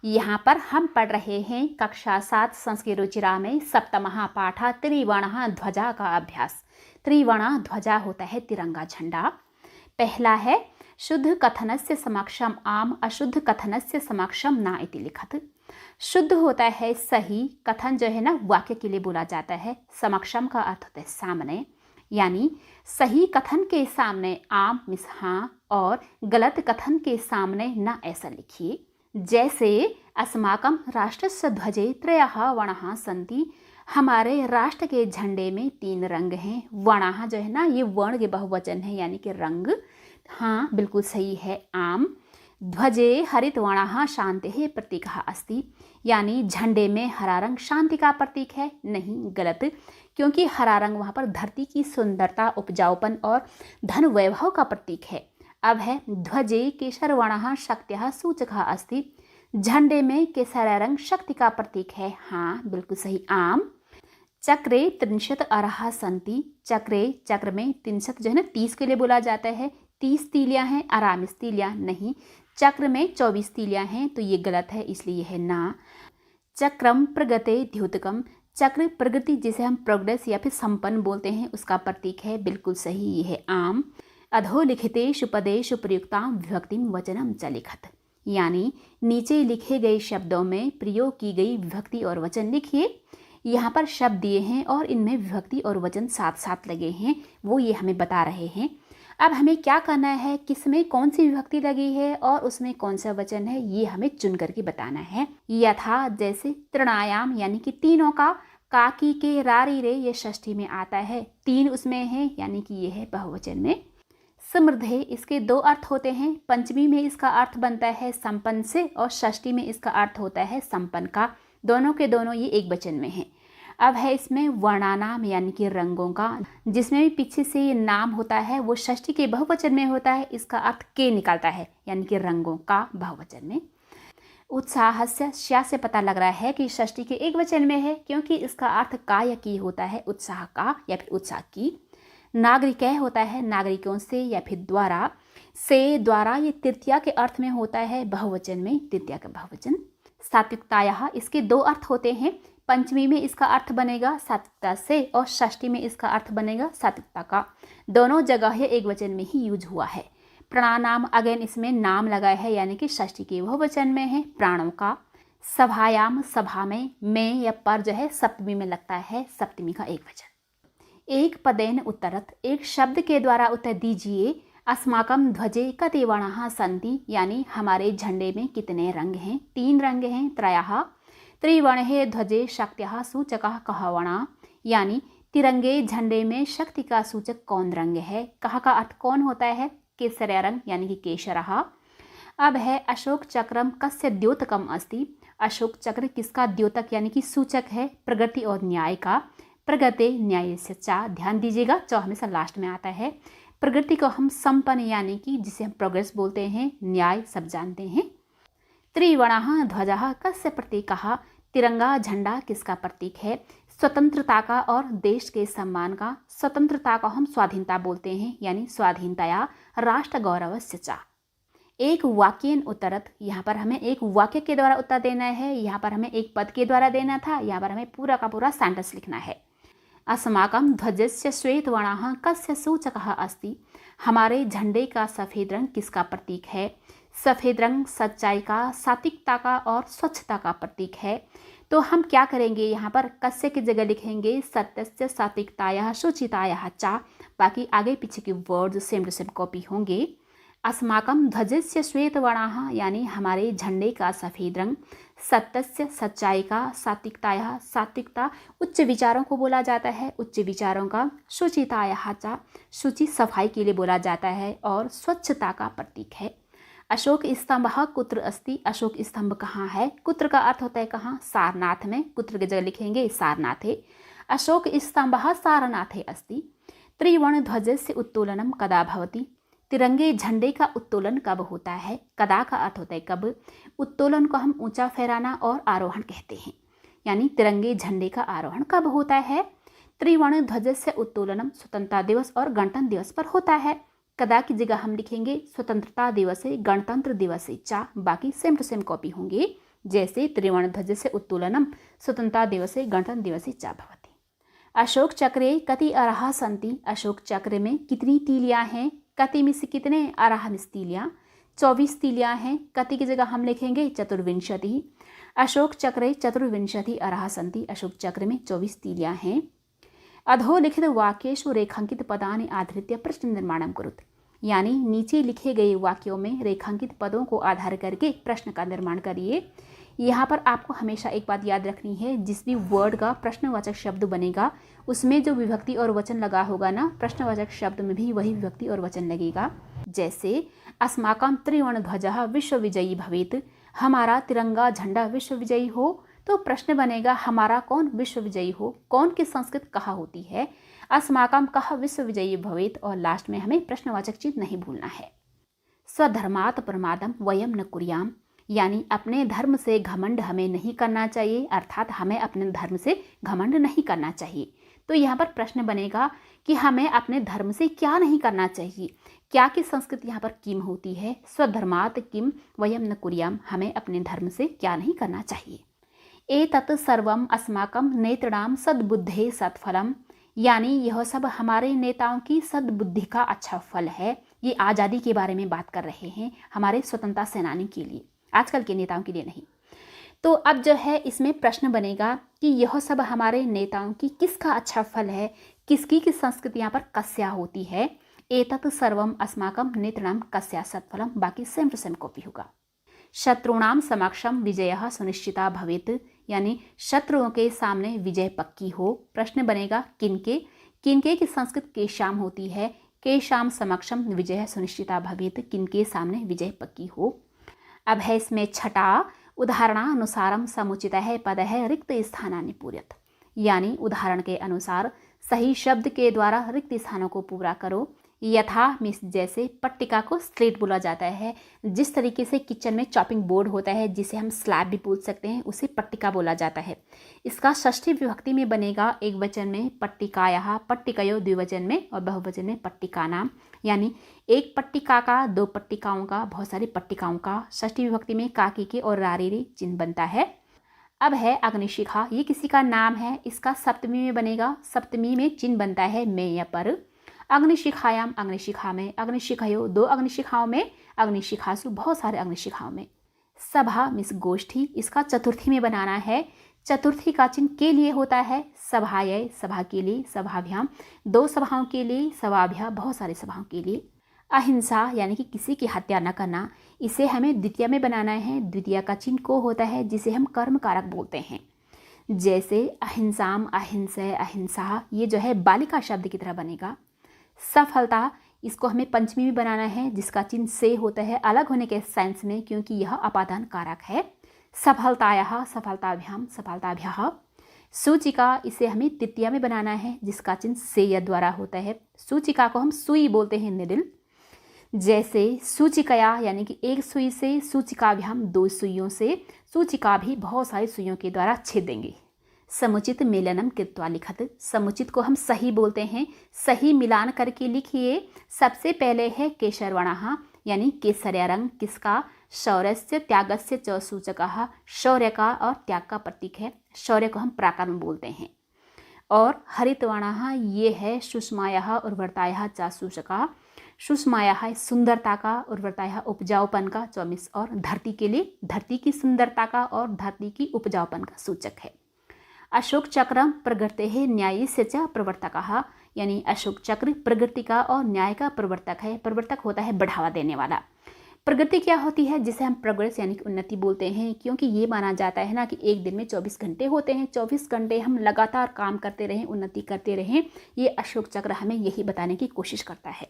यहाँ पर हम पढ़ रहे हैं कक्षा 7 संस्कृत रुचिरा में सप्तमः पाठ त्रिवर्णः ध्वजा का अभ्यास। त्रिवर्णः ध्वजा होता है तिरंगा झंडा। पहला है शुद्ध कथनस्य समक्षम आम, अशुद्ध कथनस्य समक्षम ना इति लिखत। शुद्ध होता है सही, कथन जो है ना वाक्य के लिए बोला जाता है। समक्षम का अर्थ होता है सामने, यानी सही कथन के सामने आम मिस हाँ और गलत कथन के सामने ना ऐसा लिखिए। जैसे अस्माकं राष्ट्रस्य ध्वजे त्रयः वर्णाः सन्ति, हमारे राष्ट्र के झंडे में 3 रंग हैं। वर्णाः जो है ना ये वर्ण के बहुवचन है, यानी कि रंग। हाँ बिल्कुल सही है आम। ध्वजे हरित वर्णाः शान्तेः प्रतीकः अस्ति, यानी झंडे में हरा रंग शांति का प्रतीक है। नहीं, गलत, क्योंकि हरा रंग वहाँ पर धरती की सुंदरता, उपजाऊपन और धन वैभव का प्रतीक है। अब है ध्वजे केसर वर्णः शक्त्यः सूचकः अस्ति, झंडे में केसर रंग शक्ति का प्रतीक है। हाँ बिल्कुल सही आम। चक्रे 30 अरहा सन्ति, चक्र में 30 जो है ना 30 के लिए बोला जाता है। 30 तीलियां हैं, आरामिस तीलियां नहीं। चक्र में 24 तीलियां हैं, तो ये गलत है, इसलिए है ना। चक्रम प्रगते द्योतकम, चक्र प्रगति जिसे हम प्रोग्रेस या फिर संपन्न बोलते हैं उसका प्रतीक है। बिल्कुल सही, ये है आम। अधोलिखितेषु पदेषु प्रयुक्तां विभक्तिं वचनं च लिखत, यानी नीचे लिखे गए शब्दों में प्रयोग की गई विभक्ति और वचन लिखिए। यहाँ पर शब्द दिए हैं और इनमें विभक्ति और वचन साथ साथ लगे हैं, वो ये हमें बता रहे हैं। अब हमें क्या करना है, किसमें कौन सी विभक्ति लगी है और उसमें कौन सा वचन है, ये हमें चुन करके बताना है। यथा जैसे तृणायाम, यानी कि तीनों का, काकी के रारी रे ये षष्ठी में आता है, 3 उसमें है, यानी कि ये है बहुवचन में। समृद्धे, इसके 2 अर्थ होते हैं। पंचमी में इसका अर्थ बनता है संपन्न से और षष्ठी में इसका अर्थ होता है संपन्न का। दोनों के दोनों ये एक वचन में हैं। अब है इसमें वर्णानाम, यानी कि रंगों का, जिसमें भी पीछे से ये नाम होता है वो षष्ठी के बहुवचन में होता है, इसका अर्थ के निकलता है, यानी कि रंगों का बहुवचन में। उत्साहस्य श्या से पता लग रहा है कि षष्ठी के एक वचन में है, क्योंकि इसका अर्थ का या की होता है, उत्साह का या फिर उत्साह की। नागरिकय होता है नागरिकों से या फिर द्वारा, से द्वारा ये तृतीया के अर्थ में होता है, बहुवचन में तृतीया का बहुवचन। सात्विकतायाः, इसके 2 अर्थ होते हैं। पंचमी में इसका अर्थ बनेगा सात्विकता से और षष्ठी में इसका अर्थ बनेगा सात्विकता का। दोनों जगह ये एक वचन में ही यूज हुआ है। प्राणानाम, अगेन इसमें नाम लगा है, यानी कि षष्ठी के बहुवचन में है, प्राणों का। सभायाम, सभा में या पर जो है सप्तमी में लगता है, सप्तमी का एक वचन। एक पदेन उत्तरत, एक शब्द के द्वारा उत्तर दीजिए। अस्माकं ध्वजे कति वर्णाः सन्ति, यानी हमारे झंडे में कितने रंग हैं। 3 रंग हैं। त्रयः त्रिवर्णे ध्वजे शक्त्यः सूचकः कः वर्णः, यानी तिरंगे झंडे में शक्ति का सूचक कौन रंग है। कः का अर्थ कौन होता है, केसर रंग, यानी कि केशरः। अब है अशोक चक्रम कस्य द्योतकम अस्ति, अशोक चक्र किसका द्योतक यानी कि सूचक है, प्रगति और न्याय का। प्रगते न्यायस्य च, ध्यान दीजिएगा च हमेशा लास्ट में आता है। प्रगति को हम संपन्न यानी कि जिसे हम प्रोग्रेस बोलते हैं, न्याय सब जानते हैं। त्रिवर्णः ध्वजः कस्य प्रतीकः, तिरंगा झंडा किसका प्रतीक है, स्वतंत्रता का और देश के सम्मान का। स्वतंत्रता को हम स्वाधीनता बोलते हैं, यानी स्वाधीनतया राष्ट्र गौरवस्य च। एक वाक्येन उत्तरत, यहाँ पर हमें एक वाक्य के द्वारा उत्तर देना है, यहाँ पर हमें एक पद के द्वारा देना था, यहाँ पर हमें पूरा का पूरा सेंटेंस लिखना है। अस्माकं ध्वजस्य श्वेत वर्णः कस्य सूचकः अस्ति, हमारे झंडे का सफ़ेद रंग किसका प्रतीक है। सफ़ेद रंग सच्चाई का, सात्विकता का और स्वच्छता का प्रतीक है। तो हम क्या करेंगे, यहाँ पर कस्य की जगह लिखेंगे सत्यस्य सात्विकतायाः शुचितायाः च, बाकी आगे पीछे के word same to same copy होंगे। अस्माकं ध्वजस्य श्वेत वर्णाः, यानी हमारे झंडे का सफ़ेद रंग। सत्यस्य सच्चाई का, सात्विकतायाः सात्विकता उच्च विचारों को बोला जाता है, उच्च विचारों का। शुचितायाः च, शुचि सफाई के लिए बोला जाता है और स्वच्छता का प्रतीक है। अशोक स्तंभः कुत्र अस्ति, अशोक स्तंभ कहाँ है। कुत्र का अर्थ होता है कहाँ, सारनाथ में। कुत्र की जगह लिखेंगे सारनाथे। अशोक स्तंभः सारनाथे अस्ति। त्रिवर्ण ध्वजस्य उत्तोलनं कदा भवति, तिरंगे झंडे का उत्तोलन कब होता है। कदा का अर्थ होता है कब। उत्तोलन को हम ऊंचा फहराना और आरोहण कहते हैं, यानी तिरंगे झंडे का आरोहण कब होता है। त्रिवर्ण ध्वजस्य उत्तोलनम स्वतंत्रता दिवस और गणतंत्र दिवस पर होता है। कदा की जगह हम लिखेंगे स्वतंत्रता दिवस, गणतंत्र दिवस चा, बाकी सेम टू सेम कॉपी होंगे। जैसे त्रिवर्णध्वजस्य उत्तोलनम स्वतंत्रता दिवसे गणतंत्र दिवसे च भवति। अशोक चक्रे कति अरहा सन्ति, अशोक चक्र में कितनी तीलियां हैं, कति में से कितने, अरहा में तीलियां 24 तीलियां हैं, कति की जगह हम लिखेंगे चतुर्विंशति। अशोक चक्रे चतुर्विंशति अरहा सन्ति, अशोक चक्र में 24 तीलियां हैं। अधोलिखित वाक्येषु रेखांकित पदानि आधृत्य प्रश्न निर्माणम कुरुत, यानी नीचे लिखे गए वाक्यों में रेखांकित पदों को आधार करके प्रश्न का निर्माण करिए। यहाँ पर आपको हमेशा एक बात याद रखनी है, जिस भी वर्ड का प्रश्नवाचक शब्द बनेगा उसमें जो विभक्ति और वचन लगा होगा ना, प्रश्नवाचक शब्द में भी वही विभक्ति और वचन लगेगा। जैसे अस्माकं त्रिवर्णध्वजः विश्वविजयी भवेत्, हमारा तिरंगा झंडा विश्व विजयी हो, तो प्रश्न बनेगा हमारा कौन विश्व विजयी हो, कौन की संस्कृत कहाँ होती है, अस्माकं कः विश्व विजयी भवेत्, और लास्ट में हमें प्रश्नवाचक चिन्ह नहीं भूलना है। स्वधर्मात् प्रमादम वयम न कुर्याम, यानी अपने धर्म से घमंड हमें नहीं करना चाहिए, अर्थात हमें अपने धर्म से घमंड नहीं करना चाहिए। तो यहाँ पर प्रश्न बनेगा कि हमें अपने धर्म से क्या नहीं करना चाहिए, क्या की संस्कृति यहाँ पर किम होती है, स्वधर्मात् किम वयम न कुर्याम, हमें अपने धर्म से क्या नहीं करना चाहिए। एतत् सर्वम अस्माकं नेतॄणां सद्बुद्धे सत्फलम, यानी यह सब हमारे नेताओं की सद्बुद्धि का अच्छा फल है। ये आज़ादी के बारे में बात कर रहे हैं, हमारे स्वतंत्रता सेनानी के लिए, आजकल के नेताओं के लिए नहीं। तो अब जो है इसमें प्रश्न बनेगा कि यह सब हमारे नेताओं की किसका अच्छा फल है, किसकी की संस्कृति यहाँ पर कस्या होती है। एतत् सर्वम अस्माकं नेतॄणां कस्या सत्फलम, बाकी सेम टू सेम कॉपी होगा। शत्रुणाम समक्षम विजयः सुनिश्चिता भवेत्, यानी शत्रुओं के सामने विजय पक्की हो। प्रश्न बनेगा किनके, किनके की संस्कृत केशाम होती है, केशाम समक्षम विजय सुनिश्चिता भवेत्, किनके सामने विजय पक्की हो। अब है इसमें छठा, उदाहरणानुसारम समुचितः पदः रिक्त स्थानानि पूरयत, यानी उदाहरण के अनुसार सही शब्द के द्वारा रिक्त स्थानों को पूरा करो। यथा मिस, जैसे पट्टिका को स्लेट बोला जाता है, जिस तरीके से किचन में चॉपिंग बोर्ड होता है जिसे हम स्लैब भी बोल सकते हैं, उसे पट्टिका बोला जाता है। इसका षष्ठी विभक्ति में बनेगा, एक वचन में पट्टिकायाः, पट्टिकयो द्विवचन में, और बहुवचन में पट्टिकानां, यानी एक पट्टिका का, दो पट्टिकाओं का, बहुत सारी पट्टिकाओं का। षष्ठी विभक्ति में काकी के और रारीरी चिन्ह बनता है। अब है अग्निशिखा, ये किसी का नाम है, इसका सप्तमी में बनेगा, सप्तमी में चिन्ह बनता है में या पर। अग्निशिखायाम, अग्निशिखा में, अग्निशिखयो दो अग्निशिखाओं में, अग्निशिखासु बहुत सारे अग्निशिखाओं में। सभा मिस गोष्ठी, इसका चतुर्थी में बनाना है, चतुर्थी का चिन्ह के लिए होता है, सभाय सभा के लिए, सभाभ्याम दो सभाओं के लिए, सभाभ्या बहुत सारे सभाओं के लिए। अहिंसा यानी कि किसी की हत्या न करना, इसे हमें द्वितीय में बनाना है, द्वितीय का चिन्ह को होता है जिसे हम कर्म कारक बोलते हैं। जैसे अहिंसाम, अहिंसय, अहिंसा, ये जो है बालिका शब्द की तरह बनेगा। सफलता, इसको हमें पंचमी में बनाना है, जिसका चिन्ह से होता है अलग होने के सेंस में, क्योंकि यह अपादान कारक है। सफलतायाः, सफलताभ्याम, सफलताभ्यः। सूचिका, इसे हमें तृतीया में बनाना है, जिसका चिन्ह से या द्वारा होता है। सूचिका को हम सुई बोलते हैं, निडिल। जैसे सूचिकया, यानी कि एक सुई से, सूचिकाभ्याम दो सुइयों से, सूचिका भी बहुत सारी सुइयों के द्वारा छेदेंगे। समुचित मेलनम कृत्वा लिखत, समुचित को हम सही बोलते हैं, सही मिलान करके लिखिए। सबसे पहले है केशरवर्णः, यानी केसरिया रंग, किसका, शौर्यस्य त्यागस्य च सूचकः, शौर्य का और त्याग का प्रतीक है, शौर्य को हम प्राकार में बोलते हैं। और हरितवर्णः, ये है सुषमायाः उर्वरतायाः च सूचकः, सुषमायाः सुंदरता का, उर्वरतायाः उपजाऊपन का, 24 और धरती के लिए धरती की सुंदरता का और धरती की उपजाऊपन का सूचक है। अशोक चक्रम प्रगृतेः न्यायस्य च प्रवर्तकः, यानी अशोक चक्र प्रगति का और न्याय का प्रवर्तक है। प्रवर्तक होता है बढ़ावा देने वाला। प्रगति क्या होती है, जिसे हम प्रोग्रेस यानी कि उन्नति बोलते हैं, क्योंकि ये माना जाता है ना कि एक दिन में 24 घंटे होते हैं, 24 घंटे हम लगातार काम करते रहें, उन्नति करते रहें। ये अशोक चक्र हमें यही बताने की कोशिश करता है।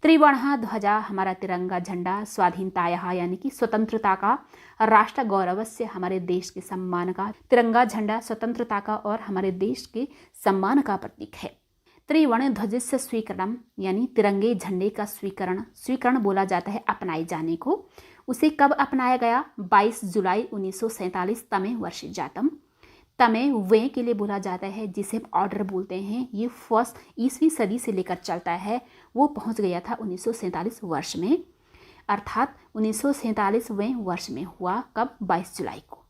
त्रिवर्णः ध्वजा, हमारा तिरंगा झंडा, स्वाधीनतायाः यानी कि स्वतंत्रता का, राष्ट्र गौरवस्य, हमारे देश के सम्मान का, तिरंगा झंडा स्वतंत्रता का और हमारे देश के सम्मान का प्रतीक है। त्रिवर्ण ध्वजस्य स्वीकरणम, यानी तिरंगे झंडे का स्वीकरण, स्वीकरण बोला जाता है अपनाए जाने को। उसे कब अपनाया गया, 22 जुलाई 1947 तमे वर्षे जातम। तमे वे के लिए बोला जाता है, जिसे हम ऑर्डर बोलते हैं। ये फर्स्ट ईसवी सदी से लेकर चलता है, वो पहुंच गया था 1947 वर्ष में। अर्थात 1947वें वर्ष में हुआ। कब? 22 जुलाई को।